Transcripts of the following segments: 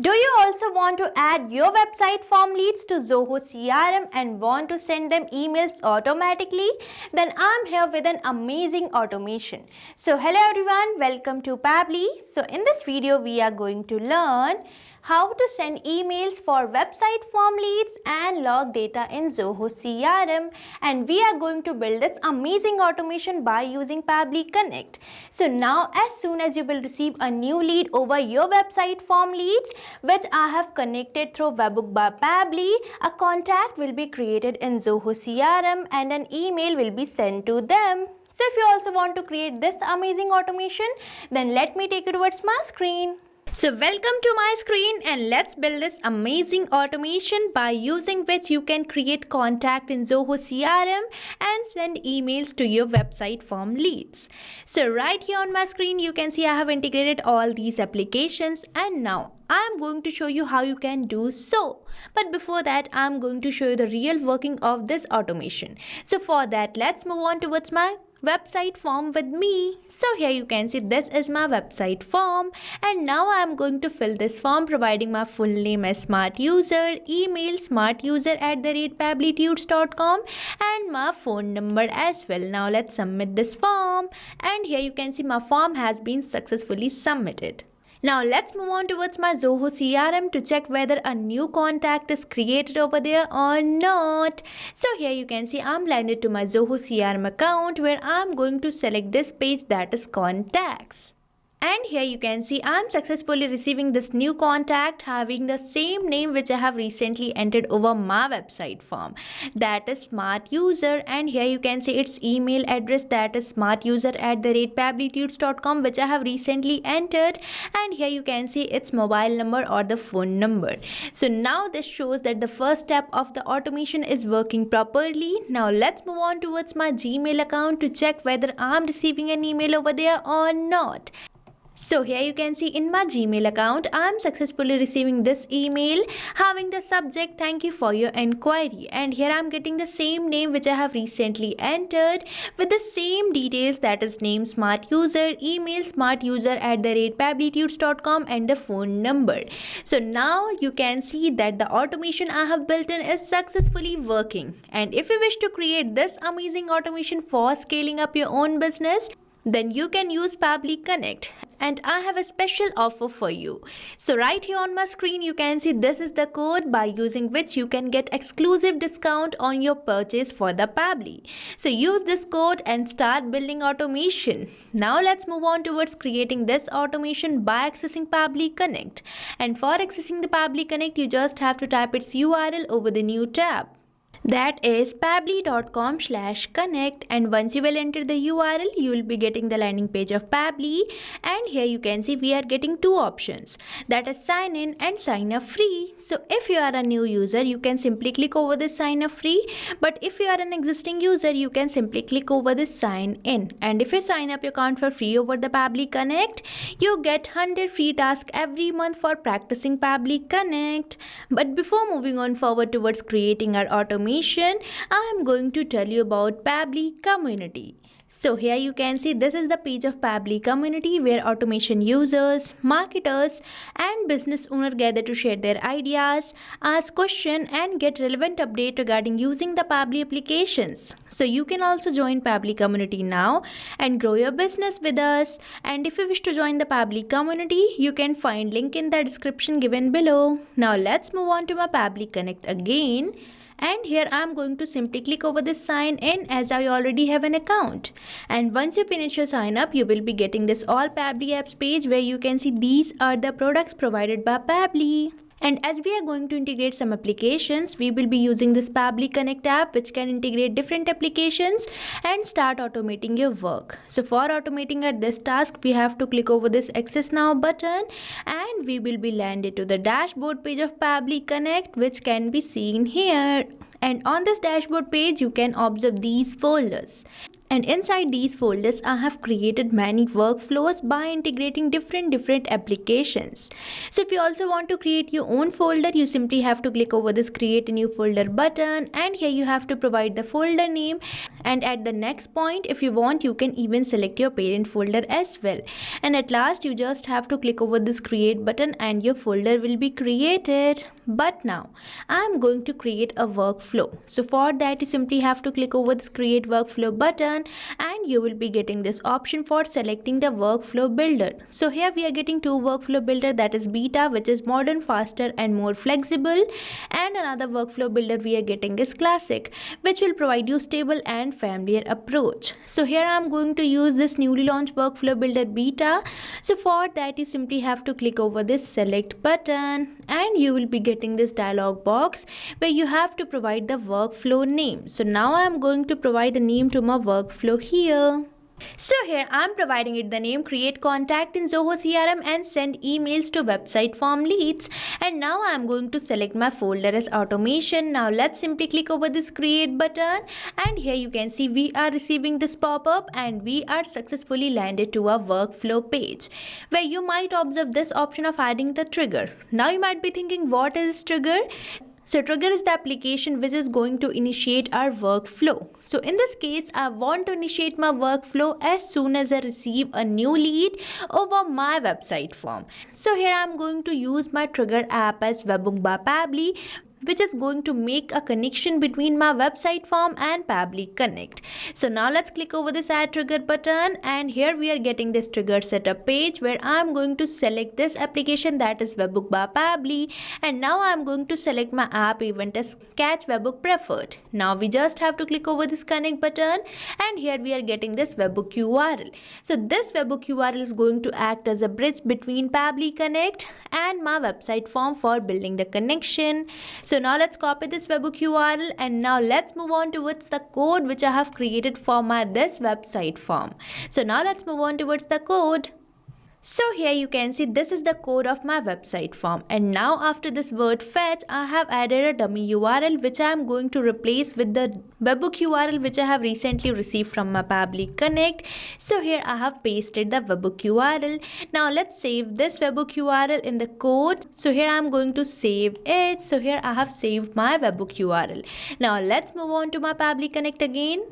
Do you also want to add your website form leads to Zoho CRM and want to send them emails automatically? Then I'm here with an amazing automation. So hello everyone, welcome to Pabbly. So in this video we are going to learn how to send emails for website form leads and log data in Zoho CRM, and we are going to build this amazing automation by using Pabbly Connect. So now as soon as you will receive a new lead over your website form leads which I have connected through Webhook by Pabbly, a contact will be created in Zoho CRM and an email will be sent to them. So if you also want to create this amazing automation, then let me take you towards my screen. So welcome to my screen and let's build this amazing automation by using which you can create contact in Zoho CRM and send emails to your website form leads. So right here on my screen you can see I have integrated all these applications, and now I am going to show you how you can do so. But before that I am going to show you the real working of this automation. So for that let's move on towards my website form with me. So here you can see this is my website form, and now I am going to fill this form providing my full name as smart user, email smartuser@pabblytudes.com, and my phone number as well. Now let's submit this form, and here you can see my form has been successfully submitted. Now let's move on towards my Zoho CRM to check whether a new contact is created over there or not. So here you can see I'm landed to my Zoho CRM account where I'm going to select this page, that is contacts. And here you can see I'm successfully receiving this new contact having the same name which I have recently entered over my website form, that is smart user, and here you can see its email address, that is smartuser@pabblytudes.com, which I have recently entered, and here you can see its mobile number or the phone number. So now this shows that the first step of the automation is working properly. Now let's move on towards my Gmail account to check whether I'm receiving an email over there or not. So here you can see in my Gmail account, I am successfully receiving this email having the subject "Thank you for your inquiry," and here I am getting the same name which I have recently entered with the same details, that is name smart user, email smartuser@pabblytudes.com, and the phone number. So now you can see that the automation I have built in is successfully working, and if you wish to create this amazing automation for scaling up your own business, then you can use Pabbly Connect, and I have a special offer for you. So right here on my screen you can see this is the code by using which you can get exclusive discount on your purchase for the Pabbly. So use this code and start building automation. Now let's move on towards creating this automation by accessing Pabbly Connect. And for accessing the Pabbly Connect you just have to type its URL over the new tab. That is pabbly.com/connect, and once you will enter the URL you will be getting the landing page of Pabbly, and here you can see we are getting two options, that is sign in and sign up free. So if you are a new user you can simply click over this sign up free, but if you are an existing user you can simply click over this sign in, and if you sign up your account for free over the Pabbly Connect you get 100 free tasks every month for practicing Pabbly Connect. But before moving on forward towards creating our automation, I am going to tell you about Pabbly Community. So here you can see this is the page of Pabbly Community where automation users, marketers, and business owners gather to share their ideas, ask questions, and get relevant update regarding using the Pabbly applications. So you can also join Pabbly Community now and grow your business with us. And if you wish to join the Pabbly Community, you can find link in the description given below. Now let's move on to my Pabbly Connect again. And here I am going to simply click over this sign in as I already have an account. And once you finish your sign up, you will be getting this all Pabbly apps page where you can see these are the products provided by Pabbly. And as we are going to integrate some applications, we will be using this Pabbly Connect app which can integrate different applications and start automating your work. So for automating this task, we have to click over this Access Now button, and we will be landed to the dashboard page of Pabbly Connect which can be seen here. And on this dashboard page, you can observe these folders. And inside these folders, I have created many workflows by integrating different applications. So if you also want to create your own folder, you simply have to click over this create a new folder button, and here you have to provide the folder name. And at the next point, if you want, you can even select your parent folder as well. And at last, you just have to click over this create button and your folder will be created. But now I am going to create a workflow. So for that, you simply have to click over this create workflow button, and you will be getting this option for selecting the workflow builder. So here we are getting two workflow builder, that is beta, which is modern, faster and more flexible, and another workflow builder we are getting is classic, which will provide you stable and familiar approach. So here I am going to use this newly launched workflow builder beta. So for that, you simply have to click over this select button, and you will be getting this dialog box where you have to provide the workflow name. So now I am going to provide a name to my workflow here. So here I'm providing it the name create contact in Zoho CRM and send emails to website form leads. And now I'm going to select my folder as automation. Now let's simply click over this create button, and here you can see we are receiving this pop-up and we are successfully landed to our workflow page, where you might observe this option of adding the trigger. Now you might be thinking, what is trigger? So trigger is the application which is going to initiate our workflow. So in this case, I want to initiate my workflow as soon as I receive a new lead over my website form. So here I am going to use my trigger app as Webbook by Pabbly, which is going to make a connection between my website form and Pabbly Connect. So now let's click over this add trigger button, and here we are getting this trigger setup page where I'm going to select this application, that is Webbook by Pabbly, and now I'm going to select my app event as Catch Webbook Preferred. Now we just have to click over this connect button, and here we are getting this Webbook URL. So this Webbook URL is going to act as a bridge between Pabbly Connect and my website form for building the connection. So now let's copy this Webbook URL, and now let's move on towards the code which I have created for my this website form. So now let's move on towards the code. So here you can see this is the code of my website form, and now after this word fetch, I have added a dummy URL which I am going to replace with the Webbook URL which I have recently received from my Pabbly Connect. So here I have pasted the Webbook URL. Now let's save this Webbook URL in the code. So here I am going to save it. So here I have saved my Webbook URL. Now let's move on to my Pabbly Connect again.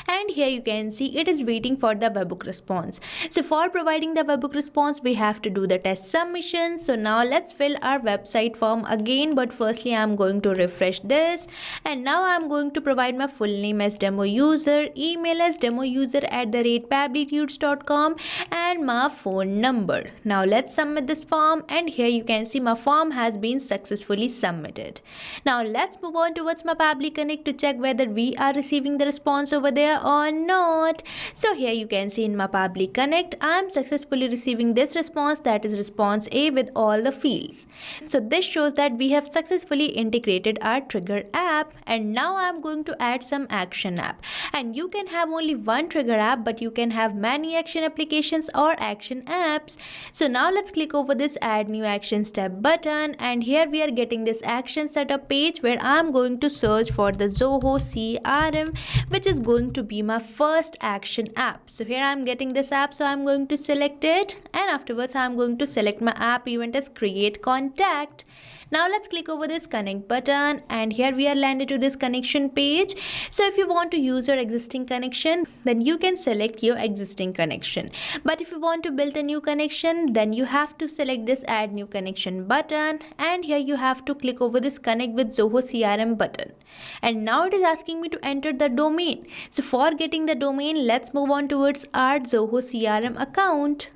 And here you can see it is waiting for the webbook response. So for providing the webbook response, we have to do the test submission. So now let's fill our website form again, but firstly I'm going to refresh this, and now I'm going to provide my full name as demo user, email as demoUser@pabblytudes.com, and my phone number. Now let's submit this form, and here you can see my form has been successfully submitted. Now let's move on towards my Pabbly Connect to check whether we are receiving the response over there or not. So here you can see in my Pabbly Connect, I am successfully receiving this response, that is response A, with all the fields. So this shows that we have successfully integrated our trigger app, and now I am going to add some action app. And you can have only one trigger app, but you can have many action applications or action apps. So now let's click over this add new action step button, and here we are getting this action setup page where I am going to search for the Zoho CRM, which is going to be my first action app. So here I'm getting this app, so I'm going to select it, and afterwards I'm going to select my app event as create contact. Now let's click over this connect button, and here we are landed to this connection page. So if you want to use your existing connection, then you can select your existing connection. But if you want to build a new connection, then you have to select this add new connection button, and here you have to click over this connect with Zoho CRM button. And now it is asking me to enter the domain. So for getting the domain, let's move on towards our Zoho CRM account.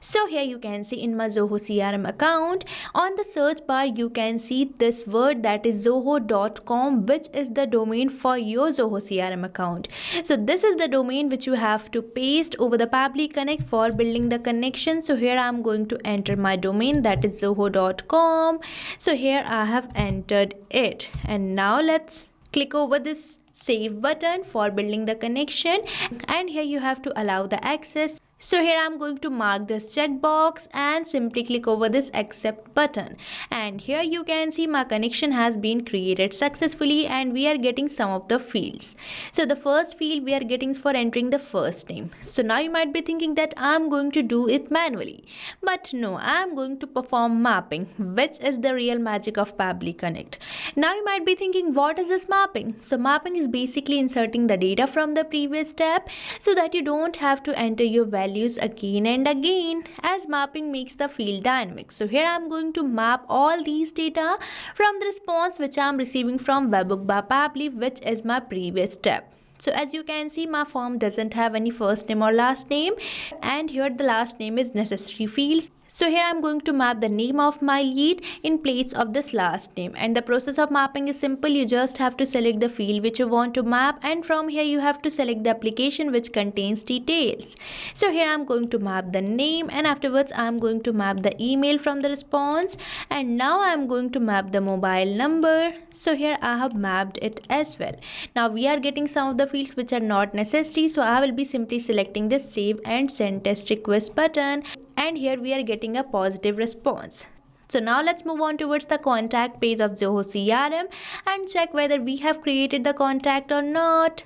So here you can see in my Zoho CRM account, on the search bar you can see this word, that is zoho.com, which is the domain for your Zoho CRM account. So this is the domain which you have to paste over the Pabbly Connect for building the connection. So here I am going to enter my domain, that is zoho.com. So here I have entered it, and now let's click over this save button for building the connection, and here you have to allow the access. So here I'm going to mark this checkbox and simply click over this accept button. And here you can see my connection has been created successfully and we are getting some of the fields. So the first field we are getting for entering the first name. So now you might be thinking that I'm going to do it manually. But no, I'm going to perform mapping, which is the real magic of Pabbly Connect. Now you might be thinking, what is this mapping? So mapping is basically inserting the data from the previous step so that you don't have to enter your values again and again, as mapping makes the field dynamic. So here I'm going to map all these data from the response which I'm receiving from Webbook by Pabbly, which is my previous step. So as you can see, my form doesn't have any first name or last name, and here the last name is necessary fields. So here I'm going to map the name of my lead in place of this last name, and the process of mapping is simple. You just have to select the field which you want to map, and from here you have to select the application which contains details. So here I'm going to map the name, and afterwards I'm going to map the email from the response, and now I'm going to map the mobile number. So here I have mapped it as well. Now we are getting some of the fields which are not necessary, so I will be simply selecting the save and send test request button, and here we are getting a positive response. So now let's move on towards the contact page of Zoho CRM and check whether we have created the contact or not.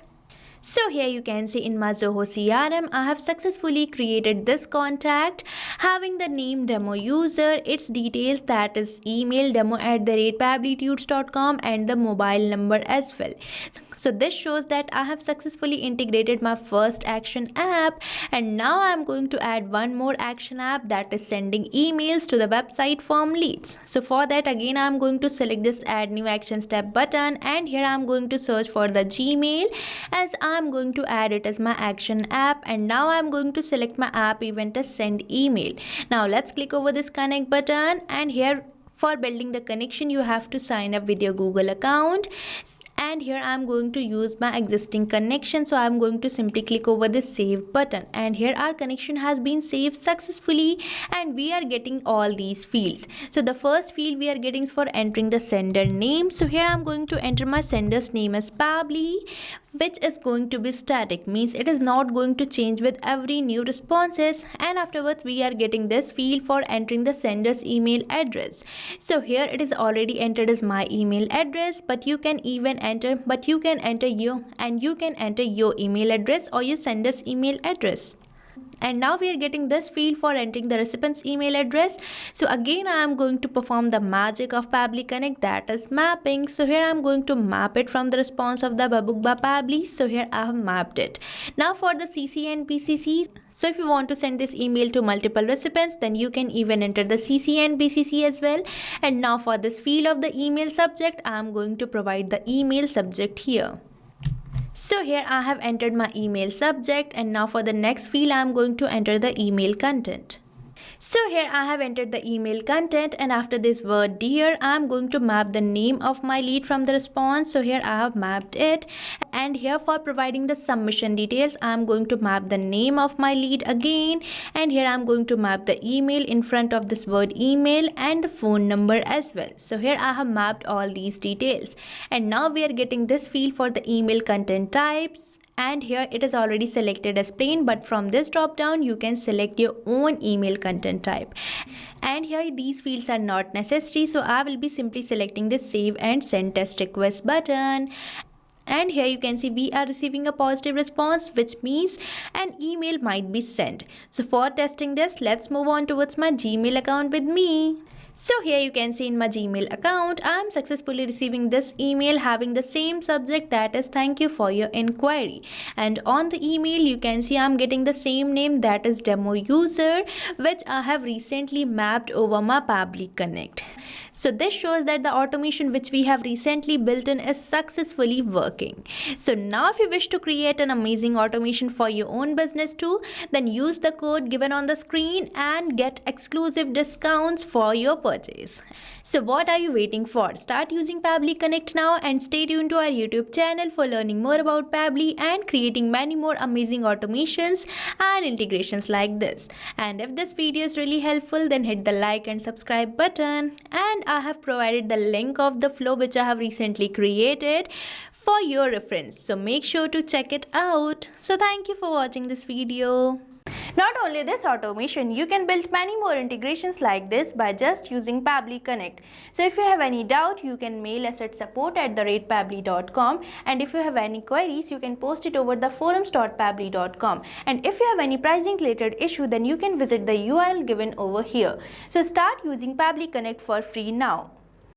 So here you can see in my Zoho CRM, I have successfully created this contact having the name demo user, its details, that is email demo@pabblytudes.com, and the mobile number as well. So this shows that I have successfully integrated my first action app, and now I'm going to add one more action app, that is sending emails to the website form leads. So for that, again I'm going to select this add new action step button, and here I'm going to search for the Gmail, as I'm going to add it as my action app, and now I'm going to select my app event as send email. Now let's click over this connect button, and here for building the connection you have to sign up with your Google account. And here I'm going to use my existing connection, so I'm going to simply click over this save button, and here our connection has been saved successfully and we are getting all these fields. So the first field we are getting is for entering the sender name. So here I'm going to enter my sender's name as Pabbly, which is going to be static, means it is not going to change with every new responses. And afterwards we are getting this field for entering the sender's email address. So here it is already entered as my email address, but you can enter your email address or your sender's email address. And now we are getting this field for entering the recipient's email address. So again I am going to perform the magic of Pabbly Connect, that is mapping. So here I am going to map it from the response of the Webbook by Pabbly. So here I have mapped it. Now for the CC and BCC. So if you want to send this email to multiple recipients, then you can even enter the CC and BCC as well. And now for this field of the email subject, I am going to provide the email subject here. So here I have entered my email subject, and now for the next field I am going to enter the email content. So here I have entered the email content, and after this word dear I am going to map the name of my lead from the response. So here I have mapped it, and here for providing the submission details I am going to map the name of my lead again, and here I am going to map the email in front of this word email and the phone number as well. So here I have mapped all these details, and now we are getting this field for the email content types. And here it is already selected as plain, but from this drop down you can select your own email content type. And here these fields are not necessary, so I will be simply selecting the save and send test request button. And here you can see we are receiving a positive response, which means an email might be sent. So for testing this, let's move on towards my Gmail account with me. So here you can see in my Gmail account, I am successfully receiving this email having the same subject, that is thank you for your inquiry. And on the email you can see I am getting the same name, that is demo user, which I have recently mapped over my Pabbly Connect. So this shows that the automation which we have recently built in is successfully working. So now if you wish to create an amazing automation for your own business too, then use the code given on the screen and get exclusive discounts for your purchase. So what are you waiting for? Start using Pabbly Connect now and stay tuned to our YouTube channel for learning more about Pabbly and creating many more amazing automations and integrations like this. And if this video is really helpful, then hit the like and subscribe button. And I have provided the link of the flow which I have recently created for your reference. So make sure to check it out. So thank you for watching this video. Not only this automation, you can build many more integrations like this by just using Pabbly Connect. So if you have any doubt, you can mail us at support@pabbly.com, and if you have any queries, you can post it over the forums.pabbly.com. And if you have any pricing related issue, then you can visit the URL given over here. So start using Pabbly Connect for free now.